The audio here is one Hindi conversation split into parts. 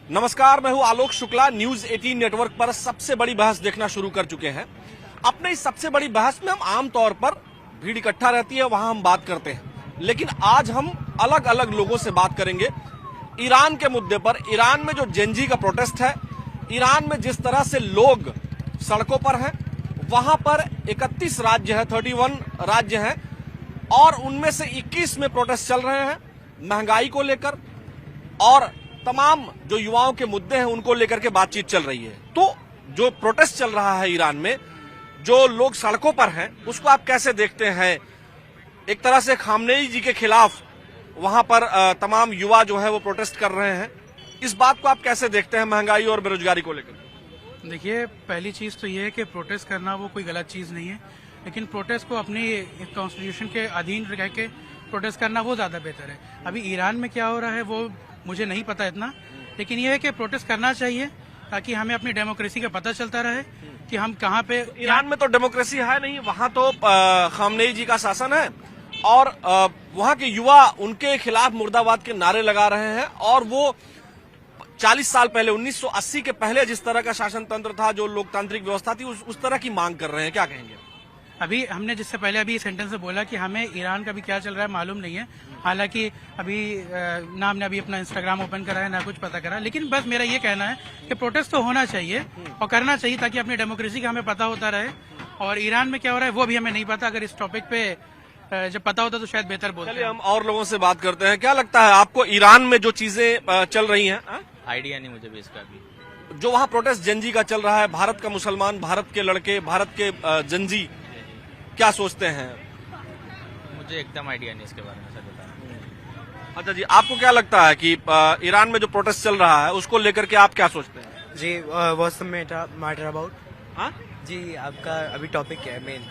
नमस्कार, मैं हूं आलोक शुक्ला। न्यूज 18 नेटवर्क पर सबसे बड़ी बहस देखना शुरू कर चुके हैं। अपने इस सबसे बड़ी बहस में हम आमतौर पर भीड़ इकट्ठा रहती है, वहां हम बात करते हैं, लेकिन आज हम अलग अलग लोगों से बात करेंगे ईरान के मुद्दे पर। ईरान में जो जेनजी का प्रोटेस्ट है, ईरान में जिस तरह से लोग सड़कों पर हैं, वहां पर 31 राज्य है, 31 राज्य हैं और उनमें से 21 में प्रोटेस्ट चल रहे हैं महंगाई को लेकर और तमाम जो युवाओं के मुद्दे हैं उनको लेकर के बातचीत चल रही है। तो जो प्रोटेस्ट चल रहा है ईरान में, जो लोग सड़कों पर हैं, उसको आप कैसे देखते हैं? एक तरह से खामनेई जी के खिलाफ वहां पर तमाम युवा जो है वो प्रोटेस्ट कर रहे हैं। इस बात को आप कैसे देखते हैं महंगाई और बेरोजगारी को लेकर? देखिए, पहली चीज तो ये है कि प्रोटेस्ट करना वो कोई गलत चीज नहीं है, लेकिन प्रोटेस्ट को अपनी कॉन्स्टिट्यूशन के अधीन रह के प्रोटेस्ट करना वो ज्यादा बेहतर है। अभी ईरान में क्या हो रहा है वो मुझे नहीं पता इतना, लेकिन ये है कि प्रोटेस्ट करना चाहिए ताकि हमें अपनी डेमोक्रेसी का पता चलता रहे कि हम कहाँ पे। ईरान में तो डेमोक्रेसी है नहीं, वहां तो खामनेई जी का शासन है और वहां के युवा उनके खिलाफ मुर्दाबाद के नारे लगा रहे हैं और वो 40 साल पहले 1980 के पहले जिस तरह का शासन तंत्र था, जो लोकतांत्रिक व्यवस्था थी, उस तरह की मांग कर रहे हैं। क्या कहेंगे? अभी हमने जिससे पहले अभी सेंटेंस से बोला कि हमें ईरान का भी क्या चल रहा है मालूम नहीं है। हालांकि अभी नाम ने अभी अपना इंस्टाग्राम ओपन करा है, ना कुछ पता करा, लेकिन बस मेरा ये कहना है कि प्रोटेस्ट तो होना चाहिए और करना चाहिए ताकि अपनी डेमोक्रेसी का हमें पता होता रहे। और ईरान में क्या हो रहा है वो भी हमें नहीं पता। अगर इस टॉपिक पे जब पता होता तो शायद बेहतर बोलते। चलिए हम और लोगों से बात करते हैं। क्या लगता है आपको ईरान में जो चीजें चल रही हैं? आइडिया नहीं मुझे भी इसका भी। जो वहाँ प्रोटेस्ट जेनजी का चल रहा है, भारत का मुसलमान, भारत के लड़के, भारत के जेनजी क्या सोचते हैं? मुझे एकदम आइडिया नहीं इसके बारे में, सर बता। अच्छा जी, आपको क्या लगता है कि ईरान में जो प्रोटेस्ट चल रहा है उसको लेकर के आप क्या सोचते हैं? जी, व्हाट्स द मैटर अबाउट? हाँ जी, आपका अभी टॉपिक क्या है मेन?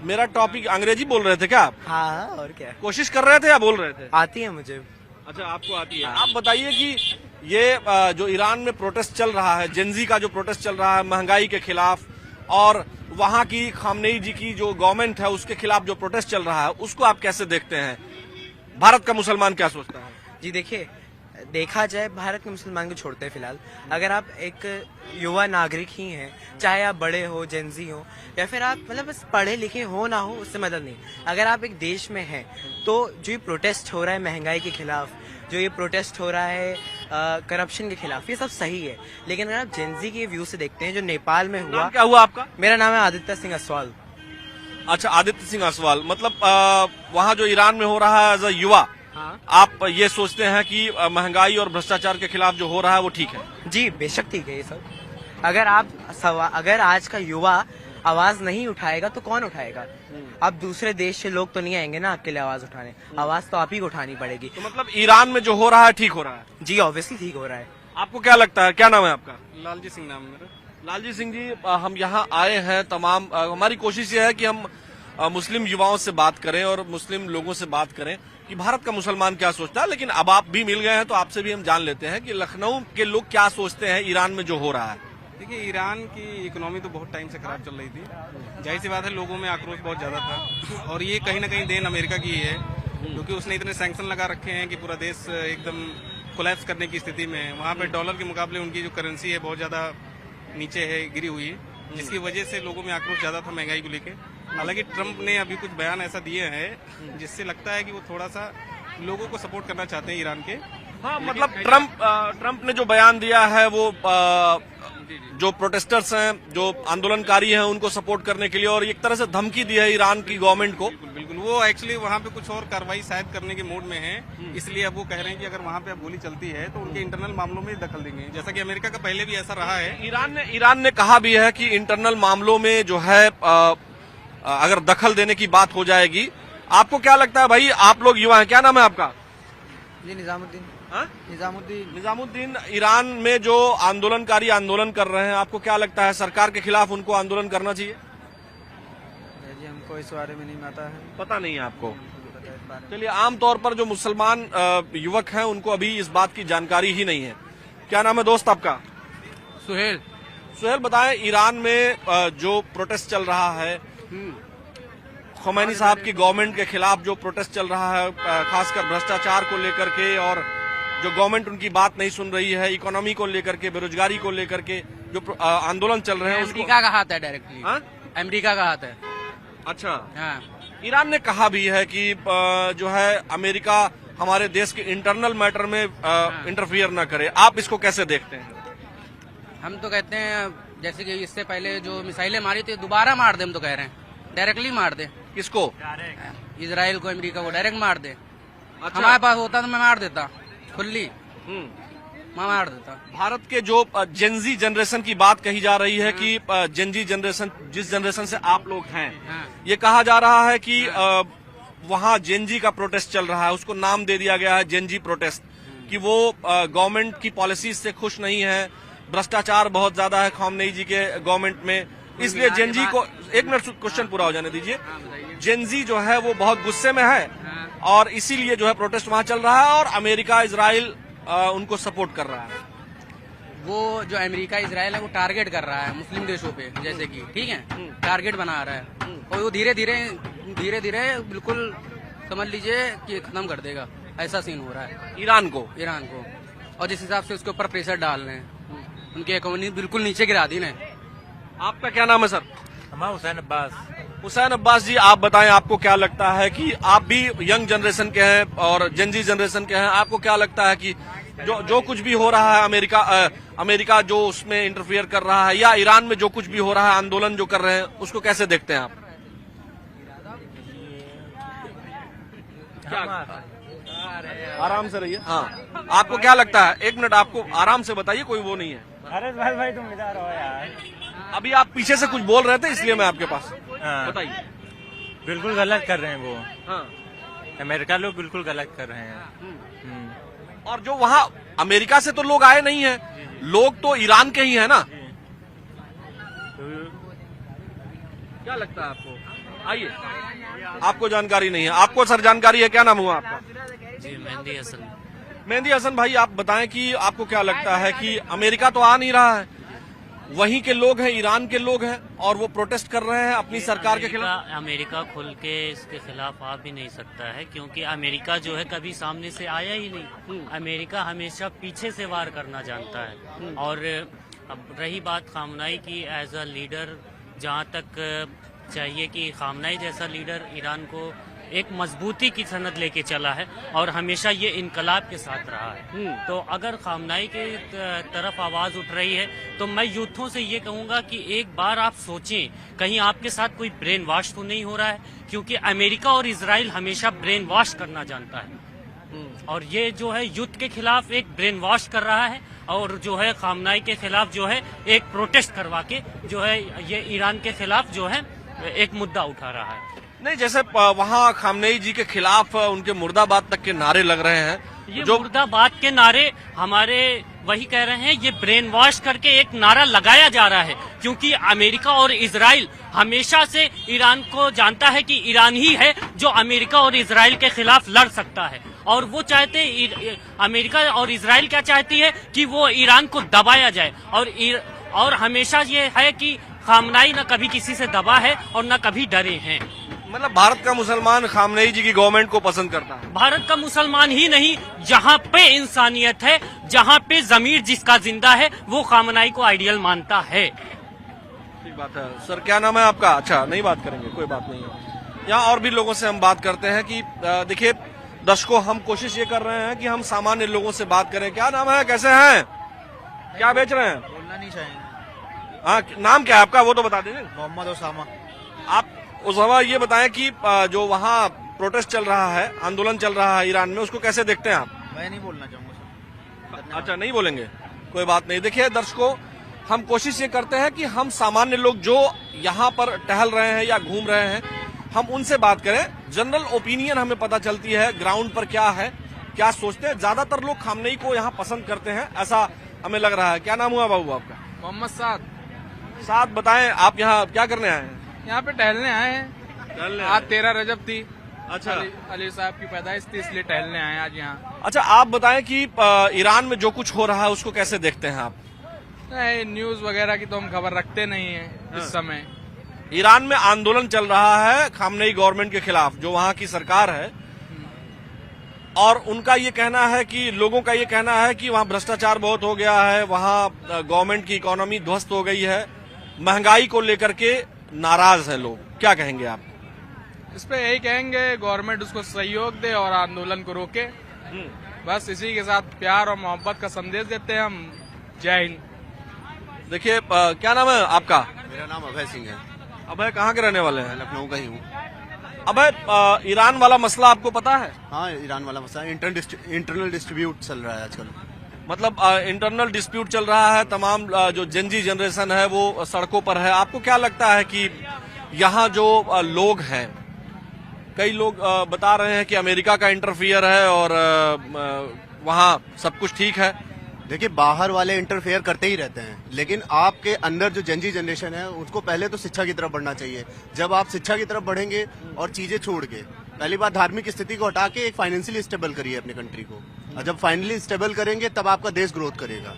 मेरा टॉपिक अंग्रेजी बोल रहे थे क्या आप? हाँ, और क्या कोशिश कर रहे थे या बोल रहे थे? आती है मुझे। अच्छा, आपको आती है। आप बताइए कि ये जो ईरान में प्रोटेस्ट चल रहा है, जेनजी का जो प्रोटेस्ट चल रहा है महंगाई के खिलाफ और वहां की खामनेई जी की जो गवर्नमेंट है उसके खिलाफ जो प्रोटेस्ट चल रहा है, उसको आप कैसे देखते हैं? भारत का मुसलमान क्या सोचता है? जी देखिए, देखा जाए भारत के मुसलमान को छोड़ते हैं फिलहाल। अगर आप एक युवा नागरिक ही हैं, चाहे आप बड़े हो, जेनजी हो, या फिर आप मतलब बस पढ़े लिखे हो ना हो, उससे मदद नहीं। अगर आप एक देश में हैं तो जो ये प्रोटेस्ट हो रहा है महंगाई के खिलाफ, जो ये प्रोटेस्ट हो रहा है करप्शन के खिलाफ, ये सब सही है। लेकिन अगर आप जेनजी के व्यू से देखते हैं जो नेपाल में हुआ। क्या हुआ आपका? मेरा नाम है आदित्य सिंह असवाल। अच्छा, आदित्य सिंह असवाल। मतलब वहाँ जो ईरान में हो रहा है एज अ युवा, हाँ, आप ये सोचते हैं कि महंगाई और भ्रष्टाचार के खिलाफ जो हो रहा है वो ठीक है? जी बेशक ठीक है ये सब। अगर आज का युवा आवाज नहीं उठाएगा तो कौन उठाएगा? अब दूसरे देश से लोग तो नहीं आएंगे ना आपके लिए आवाज उठाने। आवाज तो आप ही को उठानी पड़ेगी। तो मतलब ईरान में जो हो रहा है ठीक हो रहा है? जी ऑब्वियसली ठीक हो रहा है। आपको क्या लगता है? क्या नाम है आपका? लालजी सिंह नाम है मेरा। लालजी सिंह जी, हम यहाँ आए हैं तमाम हमारी कोशिश ये है कि हम मुस्लिम युवाओं से बात करें और मुस्लिम लोगों से बात करें कि भारत का मुसलमान क्या सोचता है। लेकिन अब आप भी मिल गए हैं तो आपसे भी हम जान लेते हैं कि लखनऊ के लोग क्या सोचते हैं ईरान में जो हो रहा है। देखिए, ईरान की इकोनॉमी तो बहुत टाइम से खराब चल रही थी। जाहिर सी बात है, लोगों में आक्रोश बहुत ज्यादा था और ये कहीं ना कहीं देन अमेरिका की है, क्योंकि उसने इतने सैंक्शन लगा रखे हैं कि पूरा देश एकदम कोलैप्स करने की स्थिति में है। वहाँ पे डॉलर के मुकाबले उनकी जो करेंसी है बहुत ज्यादा नीचे है, गिरी हुई है, जिसकी वजह से लोगों में आक्रोश ज्यादा था महंगाई को लेकर। हालांकि ट्रंप ने अभी कुछ बयान ऐसा दिए हैं जिससे लगता है कि वो थोड़ा सा लोगों को सपोर्ट करना चाहते हैं ईरान के। हाँ, मतलब ट्रंप ने जो बयान दिया है वो जो प्रोटेस्टर्स हैं, जो आंदोलनकारी हैं, उनको सपोर्ट करने के लिए और एक तरह से धमकी दी है ईरान की गवर्नमेंट को। बिल्कुल, वो एक्चुअली वहाँ पे कुछ और कार्रवाई शायद करने के मूड में है, इसलिए अब वो कह रहे हैं कि अगर वहाँ पे अब गोली चलती है तो उनके इंटरनल मामलों में दखल देंगे, जैसा कि अमेरिका का पहले भी ऐसा रहा है। ईरान ने कहा भी है कि इंटरनल मामलों में जो है अगर दखल देने की बात हो जाएगी। आपको क्या लगता है भाई? आप लोग युवा हैं, क्या नाम है आपका? जी निजामुद्दीन। निजामुद्दीन, ईरान में जो आंदोलनकारी आंदोलन कर रहे हैं, आपको क्या लगता है सरकार के खिलाफ उनको आंदोलन करना चाहिए? जी हमको इस बारे में नहीं पता नहीं है आपको? चलिए, आमतौर पर जो मुसलमान युवक हैं उनको अभी इस बात की जानकारी ही नहीं है। क्या नाम है दोस्त आपका? सुहेल। सुहेल, बताएं ईरान में जो प्रोटेस्ट चल रहा है, खुमैनी साहब की गवर्नमेंट के खिलाफ जो प्रोटेस्ट चल रहा है, खासकर भ्रष्टाचार को लेकर के और जो गवर्नमेंट उनकी बात नहीं सुन रही है, इकोनॉमी को लेकर के, बेरोजगारी को लेकर के जो आंदोलन चल रहे हैं उसको। अमेरिका का हाथ है डायरेक्टली। हाँ? अमेरिका का हाथ है। अच्छा, हाँ। ईरान ने कहा भी है कि जो है अमेरिका हमारे देश के इंटरनल मैटर में इंटरफियर ना करे। आप इसको कैसे देखते हैं? हम तो कहते हैं जैसे कि इससे पहले जो मिसाइलें मारी थी दोबारा मार दे, हम तो कह रहे हैं डायरेक्टली मार दे। किसको? इजराइल को, अमेरिका को डायरेक्ट मार दे। अच्छा। हमारे पास होता तो मैं मार देता खुली, हम्म। मैं मार देता। भारत के जो जेनजी जनरेशन की बात कही जा रही है कि जेनजी जनरेशन, जिस जनरेशन से आप लोग हैं, हाँ। ये कहा जा रहा है कि वहाँ जेनजी का प्रोटेस्ट चल रहा है, उसको नाम दे दिया गया है जेनजी प्रोटेस्ट, कि वो गवर्नमेंट की पॉलिसीज से खुश नहीं है, भ्रष्टाचार बहुत ज्यादा है खामनेई जी के गवर्नमेंट में, इसलिए जेनजी को। एक मिनट क्वेश्चन पूरा हो जाने दीजिए। जेनजी जो है वो बहुत गुस्से में है और इसीलिए जो है प्रोटेस्ट वहाँ चल रहा है और अमेरिका, इजराइल उनको सपोर्ट कर रहा है। वो जो अमेरिका इजराइल है वो टारगेट कर रहा है मुस्लिम देशों पे, जैसे कि ठीक है, टारगेट बना रहा है और वो धीरे धीरे बिल्कुल समझ लीजिए कि खत्म कर देगा, ऐसा सीन हो रहा है ईरान को। और जिस हिसाब से उसके ऊपर प्रेशर डाल रहे हैं, उनकी इकोनॉमी बिल्कुल नीचे गिरा दी ने। आपका क्या नाम है सर? हमारा हुसैन अब्बास। हुसैन अब्बास जी, आप बताएं आपको क्या लगता है कि आप भी यंग जनरेशन के हैं और जेनजी जनरेशन के हैं, आपको क्या लगता है कि जो कुछ भी हो रहा है अमेरिका जो उसमें इंटरफियर कर रहा है, या ईरान में जो कुछ भी हो रहा है, आंदोलन जो कर रहे हैं, उसको कैसे देखते हैं आप? क्या? आराम से रहिए। हाँ, आपको क्या लगता है? एक मिनट, आपको आराम से बताइए, कोई वो नहीं है। अरे भाई तुम इधर हो यार। अभी आप पीछे से कुछ बोल रहे थे इसलिए मैं आपके पास। हाँ। बताइए। बिल्कुल गलत कर रहे हैं वो। हाँ। अमेरिका लोग बिल्कुल गलत कर रहे हैं। और जो वहाँ अमेरिका से तो लोग आए नहीं है, लोग तो ईरान के ही है ना। क्या लगता है आपको? आइए, आपको जानकारी नहीं है। आपको सर जानकारी है? क्या नाम हुआ आपका? जी, मेहंदी हसन। मेहंदी हसन भाई, आप बताएं कि आपको क्या लगता है कि अमेरिका तो आ नहीं रहा है, वहीं के लोग हैं, ईरान के लोग हैं और वो प्रोटेस्ट कर रहे हैं अपनी सरकार के खिलाफ। अमेरिका खुल के इसके खिलाफ आ भी नहीं सकता है, क्योंकि अमेरिका जो है कभी सामने से आया ही नहीं। अमेरिका हमेशा पीछे से वार करना जानता है। और अब रही बात खामनाई की, एज अ लीडर जहाँ तक चाहिए कि खामनाई जैसा लीडर ईरान को एक मजबूती की सनद लेके चला है और हमेशा ये इनकलाब के साथ रहा है। तो अगर खामनाई के तरफ आवाज उठ रही है तो मैं यूथों से ये कहूँगा कि एक बार आप सोचें, कहीं आपके साथ कोई ब्रेन वॉश तो नहीं हो रहा है, क्योंकि अमेरिका और इजराइल हमेशा ब्रेन वॉश करना जानता है और ये जो है युद्ध के खिलाफ एक ब्रेन वॉश कर रहा है और जो है खामनाई के खिलाफ जो है एक प्रोटेस्ट करवा के जो है ये ईरान के खिलाफ जो है एक मुद्दा उठा रहा है। नहीं, जैसे वहाँ खामनेई जी के खिलाफ उनके मुर्दाबाद तक के नारे लग रहे हैं, ये जो मुर्दाबाद के नारे हमारे वही कह रहे हैं, ये ब्रेन वॉश करके एक नारा लगाया जा रहा है, क्योंकि अमेरिका और इजराइल हमेशा से ईरान को जानता है कि ईरान ही है जो अमेरिका और इजराइल के खिलाफ लड़ सकता है। और वो चाहते, अमेरिका और इजराइल क्या चाहती है कि वो ईरान को दबाया जाए और हमेशा ये है कि खामनाई न कभी किसी से दबा है और न कभी डरे हैं। मतलब भारत का मुसलमान खामनेई जी की गवर्नमेंट को पसंद करता है। भारत का मुसलमान ही नहीं, जहाँ पे इंसानियत है, जहाँ पे जमीर जिसका जिंदा है, वो खामनाई को आइडियल मानता है। ठीक बात है सर। क्या नाम है आपका? अच्छा, नहीं बात करेंगे, कोई बात नहीं है। यहाँ और भी लोगों से हम बात करते हैं कि देखिए दर्शकों, हम कोशिश ये कर रहे हैं कि हम सामान्य लोगों से बात करें। क्या नाम है, कैसे हैं, क्या बेच रहे हैं? बोलना नहीं चाहिए। हाँ, नाम क्या है आपका वो तो बता दीजिए। मोहम्मद उसामा। आप उसामा, ये बताएं कि जो वहाँ प्रोटेस्ट चल रहा है, आंदोलन चल रहा है ईरान में, उसको कैसे देखते हैं आप? मैं नहीं बोलना चाहूँगा। अच्छा, नहीं बोलेंगे, कोई बात नहीं। देखिए दर्शकों, हम कोशिश ये करते हैं कि हम सामान्य लोग जो यहाँ पर टहल रहे हैं या घूम रहे हैं, हम उनसे बात करें। जनरल ओपिनियन हमें पता चलती है ग्राउंड पर क्या है, क्या सोचते हैं। ज्यादातर लोग खामनेई को यहाँ पसंद करते हैं, ऐसा हमें लग रहा है। क्या नाम हुआ बाबू आपका? मोहम्मद साद। साथ बताएं, आप यहाँ क्या करने आए हैं? यहाँ पे टहलने आए हैं। आज 13 रजब थी। अच्छा, अली साहब की पैदाइश थी, इसलिए टहलने आए आज यहाँ। अच्छा, आप बताएं कि ईरान में जो कुछ हो रहा है उसको कैसे देखते हैं आप? नहीं, न्यूज वगैरह की तो हम खबर रखते नहीं है इस समय। ईरान में आंदोलन चल रहा है खामनेई गवर्नमेंट के खिलाफ, जो वहाँ की सरकार है, और उनका ये कहना है कि लोगों का ये कहना है कि वहाँ भ्रष्टाचार बहुत हो गया है, वहाँ गवर्नमेंट की इकोनॉमी ध्वस्त हो गई है, महंगाई को लेकर के नाराज है लोग। क्या कहेंगे आप? इस पे यही कहेंगे गवर्नमेंट उसको सहयोग दे और आंदोलन को रोके। बस इसी के साथ प्यार और मोहब्बत का संदेश देते हैं हम। जय हिंद। देखिए क्या नाम है आपका? मेरा नाम अभय सिंह है। अभय कहाँ के रहने वाले हैं? लखनऊ का ही हूँ। अभय ईरान वाला मसला आपको पता है? हाँ, ईरान वाला मसला इंटरनल डिस्ट्रीब्यूट चल रहा है आजकल। मतलब इंटरनल डिस्प्यूट चल रहा है, तमाम जो जेनजी जनरेशन है वो सड़कों पर है। आपको क्या लगता है कि यहाँ जो लोग हैं, कई लोग बता रहे हैं कि अमेरिका का इंटरफियर है और वहाँ सब कुछ ठीक है। देखिए, बाहर वाले इंटरफेयर करते ही रहते हैं, लेकिन आपके अंदर जो जेनजी जनरेशन है उसको पहले तो शिक्षा की तरफ बढ़ना चाहिए। जब आप शिक्षा की तरफ बढ़ेंगे और चीजें छोड़ के, पहली बात धार्मिक स्थिति को हटा के एक फाइनेंशियली स्टेबल करिए अपने कंट्री को, और जब फाइनली स्टेबल करेंगे तब आपका देश ग्रोथ करेगा।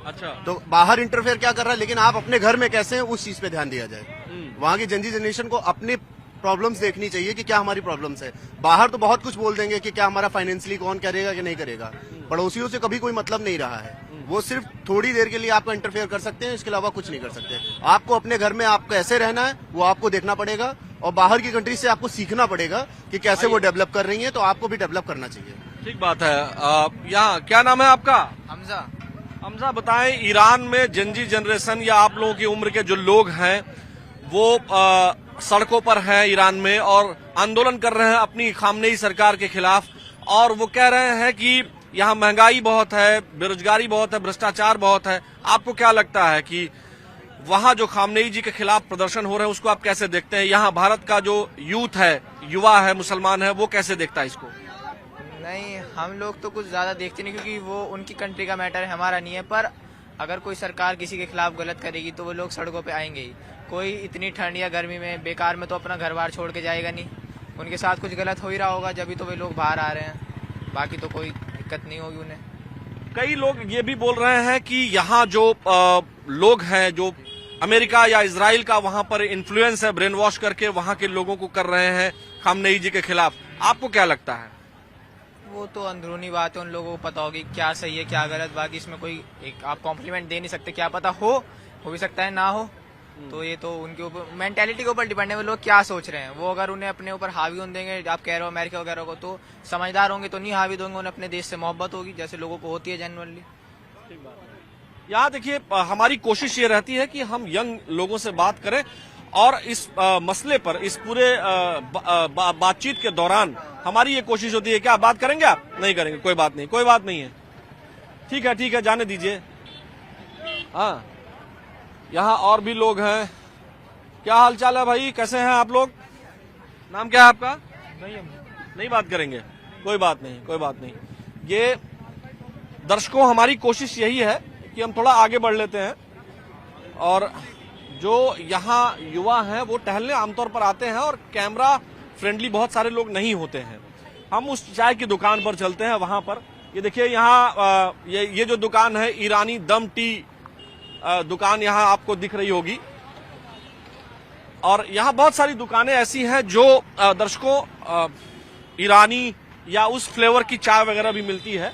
अच्छा, तो बाहर इंटरफेयर क्या कर रहा है, लेकिन आप अपने घर में कैसे हैं उस चीज पे ध्यान दिया जाए। वहाँ की जेनजी जनरेशन को अपने प्रॉब्लम्स देखनी चाहिए कि क्या हमारी प्रॉब्लम्स है। बाहर तो बहुत कुछ बोल देंगे कि क्या हमारा फाइनेंशियली कौन करेगा कि नहीं करेगा, पड़ोसियों से कभी कोई मतलब नहीं रहा है। वो सिर्फ थोड़ी देर के लिए आपको इंटरफेयर कर सकते हैं, इसके अलावा कुछ नहीं कर सकते। आपको अपने घर में आपको कैसे रहना है वो आपको देखना पड़ेगा, और बाहर की कंट्री से आपको सीखना पड़ेगा कि कैसे वो डेवलप कर रही है, तो आपको भी डेवलप करना चाहिए। ठीक बात है। यहाँ क्या नाम है आपका? हमजा। हमजा, बताएं ईरान में जेनजी जनरेशन या आप लोगों की उम्र के जो लोग हैं वो सड़कों पर हैं ईरान में और आंदोलन कर रहे हैं अपनी खामनेई सरकार के खिलाफ, और वो कह रहे हैं कि यहाँ महंगाई बहुत है, बेरोजगारी बहुत है, भ्रष्टाचार बहुत है। आपको क्या लगता है कि वहाँ जो खामनेई जी के खिलाफ प्रदर्शन हो रहे हैं उसको आप कैसे देखते हैं? यहाँ भारत का जो यूथ है, युवा है, मुसलमान है, वो कैसे देखता है इसको? नहीं, हम लोग तो कुछ ज्यादा देखते नहीं, क्योंकि वो उनकी कंट्री का मैटर है, हमारा नहीं है। पर अगर कोई सरकार किसी के खिलाफ गलत करेगी तो वो लोग सड़कों पे आएंगे ही। कोई इतनी ठंड या गर्मी में बेकार में तो अपना घर बार छोड़ के जाएगा नहीं। उनके साथ कुछ गलत हो ही रहा होगा, जब भी तो वे लोग बाहर आ रहे हैं। बाकी तो कोई दिक्कत नहीं होगी उन्हें। कई लोग ये भी बोल रहे हैं कि यहाँ जो लोग हैं, जो अमेरिका या इजराइल का वहां पर इन्फ्लुएंस है, ब्रेन वॉश करके वहां के लोगों को कर रहे हैं खामनेई जी के खिलाफ। आपको क्या लगता है? वो तो अंदरूनी बात है, उन लोगों को पता होगी क्या सही है क्या गलत। बाकी इसमें कोई एक आप कॉम्प्लीमेंट दे नहीं सकते, क्या पता हो भी सकता है ना हो। तो ये तो उनके ऊपर, मेंटेलिटी के ऊपर डिपेंड है, वो लोग क्या सोच रहे हैं। वो अगर उन्हें अपने ऊपर हावी होने देंगे, आप कह रहे हो अमेरिका वगैरह को, तो समझदार होंगे तो नहीं हावी देंगे। उन्हें अपने देश से मोहब्बत होगी, जैसे लोगों को होती है जनरली। यहाँ देखिए, हमारी कोशिश ये रहती है कि हम यंग लोगों से बात करें और इस मसले पर, इस पूरे बातचीत के दौरान हमारी ये कोशिश होती है। क्या बात करेंगे आप? नहीं करेंगे, कोई बात नहीं, कोई बात नहीं है, ठीक है, ठीक है, जाने दीजिए। हाँ, यहाँ और भी लोग हैं। क्या हाल चाल है भाई, कैसे हैं आप लोग? नाम क्या है आपका? नहीं बात करेंगे, कोई बात नहीं, कोई बात नहीं। ये दर्शकों, हमारी कोशिश यही है कि हम थोड़ा आगे बढ़ लेते हैं, और जो यहाँ युवा हैं वो टहलने आमतौर पर आते हैं और कैमरा फ्रेंडली बहुत सारे लोग नहीं होते हैं। हम उस चाय की दुकान पर चलते हैं। वहां पर ये देखिए, यहाँ ये जो दुकान है, ईरानी दम टी दुकान यहाँ आपको दिख रही होगी, और यहाँ बहुत सारी दुकानें ऐसी हैं जो दर्शकों ईरानी या उस फ्लेवर की चाय वगैरह भी मिलती है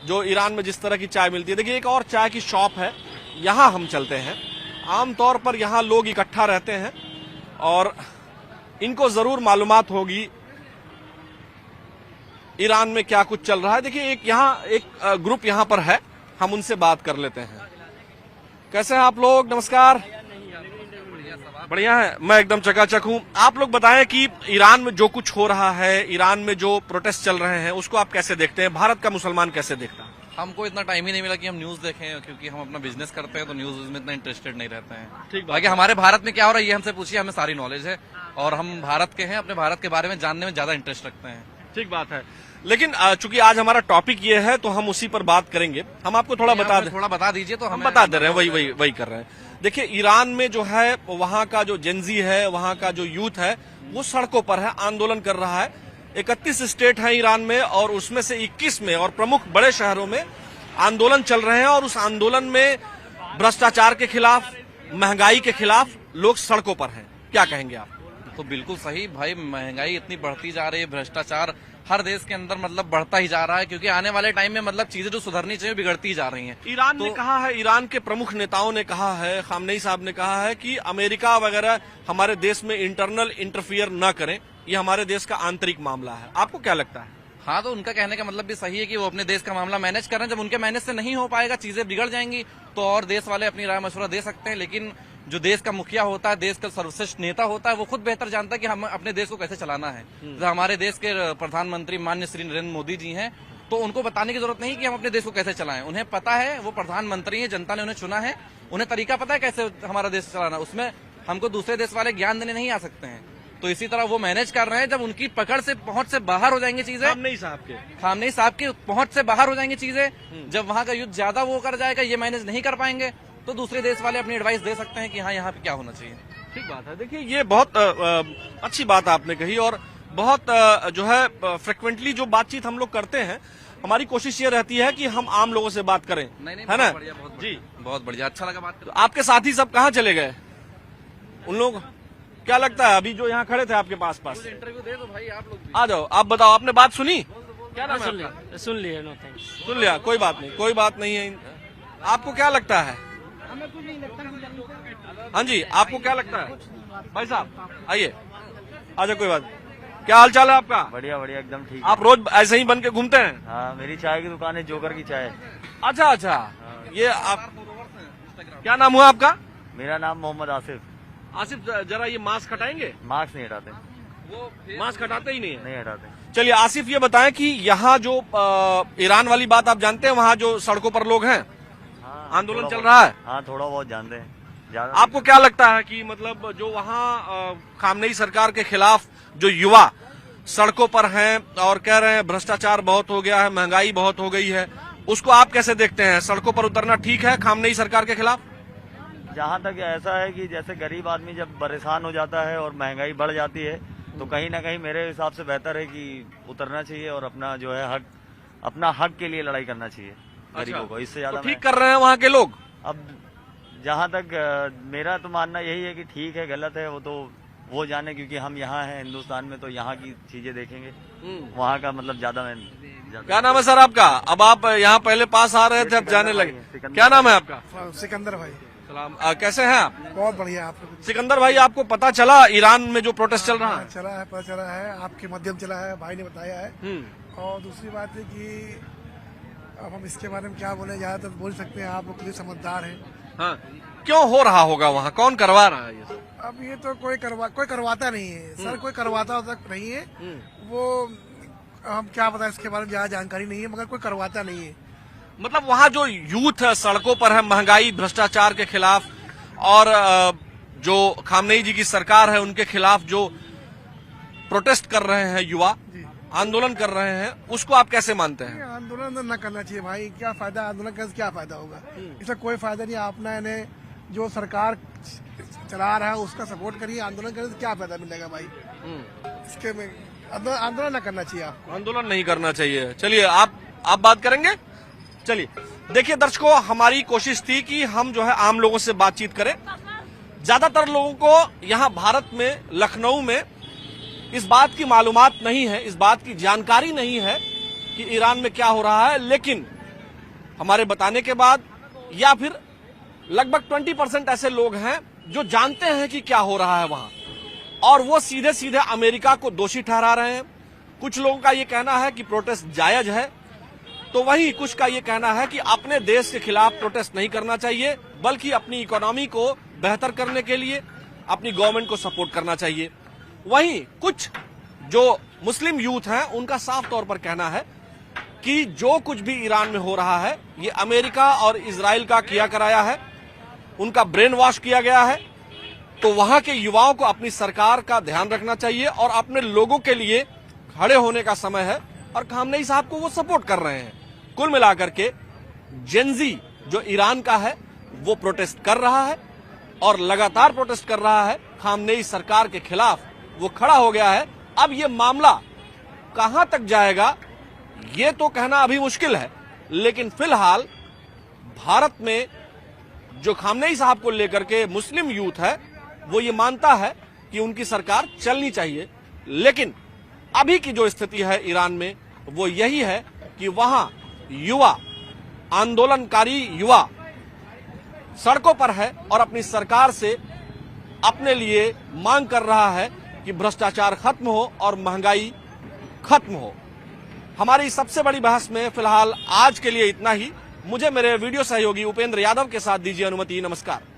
जो ईरान में जिस तरह की चाय मिलती है। देखिए, एक और चाय की शॉप है, यहाँ हम चलते हैं। आमतौर पर यहाँ लोग इकट्ठा रहते हैं और इनको जरूर मालूमात होगी ईरान में क्या कुछ चल रहा है। देखिए, एक ग्रुप यहाँ पर है, हम उनसे बात कर लेते हैं। कैसे हैं आप लोग? नमस्कार। बढ़िया है, मैं एकदम चकाचक हूँ। आप लोग बताएं कि ईरान में जो कुछ हो रहा है, ईरान में जो प्रोटेस्ट चल रहे हैं, उसको आप कैसे देखते हैं? भारत का मुसलमान कैसे देखता है? हमको इतना टाइम ही नहीं मिला कि हम न्यूज देखें, क्योंकि हम अपना बिजनेस करते हैं तो न्यूज में इतना इंटरेस्टेड नहीं रहते हैं। ठीक, बाकी हमारे भारत में क्या हो रहा है ये हमसे पूछिए, हमें सारी नॉलेज है और हम भारत के हैं, अपने भारत के बारे में जानने में ज्यादा इंटरेस्ट रखते हैं। ठीक बात है, लेकिन चूंकि आज हमारा टॉपिक ये है तो हम उसी पर बात करेंगे। हम आपको थोड़ा बता दीजिए तो हम बता दे रहे हैं, वही कर रहे हैं। देखिए, ईरान में जो है वहाँ का जो जेनजी है, वहाँ का जो यूथ है, वो सड़कों पर है, आंदोलन कर रहा है। 31 स्टेट है ईरान में और उसमें से 21 में और प्रमुख बड़े शहरों में आंदोलन चल रहे हैं, और उस आंदोलन में भ्रष्टाचार के खिलाफ, महंगाई के खिलाफ लोग सड़कों पर हैं। क्या कहेंगे आप? तो बिल्कुल सही भाई, महंगाई इतनी बढ़ती जा रही है, भ्रष्टाचार हर देश के अंदर मतलब बढ़ता ही जा रहा है, क्योंकि आने वाले टाइम में मतलब चीजें जो सुधरनी चाहिए बिगड़ती ही जा रही हैं। ईरान ने कहा है, ईरान के प्रमुख नेताओं ने कहा है, खामनेई साहब ने कहा है कि अमेरिका वगैरह हमारे देश में इंटरनल इंटरफियर न करें, ये हमारे देश का आंतरिक मामला है। आपको क्या लगता है? हाँ, तो उनका कहने का मतलब भी सही है कि वो अपने देश का मामला मैनेज कर रहे हैं। जब उनके मैनेज से नहीं हो पाएगा, चीजें बिगड़ जाएंगी, तो और देश वाले अपनी राय मशवरा दे सकते हैं। लेकिन जो देश का मुखिया होता है, देश का सर्वश्रेष्ठ नेता होता है, वो खुद बेहतर जानता है कि हम अपने देश को कैसे चलाना है। तो हमारे देश के प्रधानमंत्री माननीय श्री नरेंद्र मोदी जी हैं, तो उनको बताने की जरूरत नहीं कि हम अपने देश को कैसे चलाएं। उन्हें पता है, वो प्रधानमंत्री हैं, जनता ने उन्हें चुना है, उन्हें तरीका पता है कैसे हमारा देश चलाना। उसमें हमको दूसरे देश वाले ज्ञान देने नहीं आ सकते हैं। तो इसी तरह वो मैनेज कर रहे हैं। जब उनकी पकड़ से पहुंच से बाहर हो जाएंगी चीजें, खामनेई साहब की पहुंच से बाहर हो जाएंगी चीजें, जब वहां का युद्ध ज्यादा वो कर जाएगा, ये मैनेज नहीं कर पाएंगे, तो दूसरे देश वाले अपनी एडवाइस दे सकते हैं कि हाँ यहाँ पे क्या होना चाहिए। ठीक बात है। देखिए, ये बहुत अच्छी बात आपने कही, और बहुत जो है फ्रिक्वेंटली जो बातचीत हम लोग करते हैं, हमारी कोशिश ये रहती है कि हम आम लोगों से बात करें, है ना? जी, बहुत बढ़िया, अच्छा लगा बात। तो आपके साथी सब कहाँ चले गए? उन लोग क्या लगता है अभी जो यहाँ खड़े थे आपके पास इंटरव्यू दे दो भाई, आप लोग आ जाओ, आप बताओ, आपने बात सुनी? क्या नाम है आपका? सुन लिया, नो थैंक्स। सुन लिया, कोई बात नहीं, कोई बात नहीं है। आपको क्या लगता है? हाँ जी, आपको क्या लगता है? भाई साहब आइए, आजा, कोई बात नहीं। क्या हाल चाल है आपका? बढ़िया बढ़िया, एकदम ठीक। आप रोज ऐसे ही बन के घूमते हैं? हाँ, मेरी चाय की दुकान है, जोकर की चाय। अच्छा अच्छा, ये आप, क्या नाम हुआ आपका? मेरा नाम मोहम्मद आसिफ। आसिफ, जरा ये मास्क हटाएंगे? मास्क नहीं हटाते, वो मास्क हटाते ही नहीं है? नहीं हटाते। चलिए आसिफ, ये बताएं कि यहाँ जो ईरान वाली बात आप जानते हैं, वहाँ जो सड़कों पर लोग हैं, आंदोलन चल रहा है? हाँ, थोड़ा बहुत जानते हैं। आपको क्या लगता है कि मतलब जो वहाँ खामनेई सरकार के खिलाफ जो युवा सड़कों पर हैं और कह रहे हैं भ्रष्टाचार बहुत हो गया है, महंगाई बहुत हो गई है, उसको आप कैसे देखते हैं? सड़कों पर उतरना ठीक है खामनेई सरकार के खिलाफ? जहाँ तक ऐसा है कि जैसे गरीब आदमी जब परेशान हो जाता है और महंगाई बढ़ जाती है, तो कहीं ना कहीं मेरे हिसाब से बेहतर है कि उतरना चाहिए और अपना जो है हक, अपना हक के लिए लड़ाई करना चाहिए गरीबों को। इससे ज्यादा तो ठीक कर रहे हैं वहाँ के लोग? अब जहाँ तक मेरा तो मानना यही है कि ठीक है, गलत है वो जाने, क्योंकि हम यहाँ हैं हिंदुस्तान में, तो यहाँ की चीजें देखेंगे, वहाँ का मतलब ज्यादा मैं। क्या नाम है सर आपका? अब आप यहाँ पहले पास आ रहे थे, अब जाने लगे। क्या नाम है आपका? सिकंदर भाई। सलाम, कैसे हैं आप? बहुत बढ़िया। आप सिकंदर भाई, आपको पता चला ईरान में जो प्रोटेस्ट चल रहा है? चला है, पता चला है, आपके माध्यम चला है, भाई ने बताया है। और दूसरी बात है कि अब हम इसके बारे में क्या बोले, ज्यादातर बोल सकते हैं, आप लोग समझदार हैं। हाँ, क्यों हो रहा होगा वहाँ? कौन करवा रहा है ये सब? अब ये तो कोई करवाता नहीं है सर, कोई करवाता तक नहीं है। वो हम क्या पता, इसके बारे में ज्यादा जानकारी नहीं है, मगर कोई करवाता नहीं है। मतलब वहाँ जो यूथ है सड़कों पर है महंगाई भ्रष्टाचार के खिलाफ, और जो खामनेई जी की सरकार है उनके खिलाफ जो प्रोटेस्ट कर रहे हैं युवा, आंदोलन कर रहे हैं, उसको आप कैसे मानते हैं? आंदोलन न करना चाहिए भाई, क्या फायदा आंदोलन करने से? क्या फायदा होगा? इसका कोई फायदा नहीं। अपना इन्हें जो सरकार चला रहा है उसका सपोर्ट करिए, आंदोलन करने से क्या फायदा मिलेगा भाई? इसके में आंदोलन न करना चाहिए, आपको आंदोलन नहीं करना चाहिए। चलिए आप बात करेंगे? चलिए, देखिए दर्शकों, हमारी कोशिश थी कि हम जो है आम लोगों से बातचीत करें। ज्यादातर लोगों को यहाँ भारत में, लखनऊ में इस बात की मालूमात नहीं है, इस बात की जानकारी नहीं है कि ईरान में क्या हो रहा है, लेकिन हमारे बताने के बाद या फिर लगभग 20% ऐसे लोग हैं जो जानते हैं कि क्या हो रहा है वहां, और वो सीधे सीधे अमेरिका को दोषी ठहरा रहे हैं। कुछ लोगों का ये कहना है कि प्रोटेस्ट जायज है, तो वहीं कुछ का ये कहना है कि अपने देश के खिलाफ प्रोटेस्ट नहीं करना चाहिए, बल्कि अपनी इकोनॉमी को बेहतर करने के लिए अपनी गवर्नमेंट को सपोर्ट करना चाहिए। वहीं कुछ जो मुस्लिम यूथ हैं उनका साफ तौर पर कहना है कि जो कुछ भी ईरान में हो रहा है ये अमेरिका और इजराइल का किया कराया है, उनका ब्रेन वॉश किया गया है। तो वहां के युवाओं को अपनी सरकार का ध्यान रखना चाहिए और अपने लोगों के लिए खड़े होने का समय है, और खामनेई साहब को वो सपोर्ट कर रहे हैं। कुल मिलाकर के जेनजी जो ईरान का है वो प्रोटेस्ट कर रहा है और लगातार प्रोटेस्ट कर रहा है खामनेई सरकार के खिलाफ, वो खड़ा हो गया है। अब ये मामला कहां तक जाएगा ये तो कहना अभी मुश्किल है, लेकिन फिलहाल भारत में जो खामनेई साहब को लेकर के मुस्लिम यूथ है वो ये मानता है कि उनकी सरकार चलनी चाहिए, लेकिन अभी की जो स्थिति है ईरान में वो यही है कि वहां युवा, आंदोलनकारी युवा सड़कों पर है और अपनी सरकार से अपने लिए मांग कर रहा है कि भ्रष्टाचार खत्म हो और महंगाई खत्म हो। हमारी सबसे बड़ी बहस में फिलहाल आज के लिए इतना ही। मुझे मेरे वीडियो सहयोगी उपेंद्र यादव के साथ दीजिए अनुमति। नमस्कार।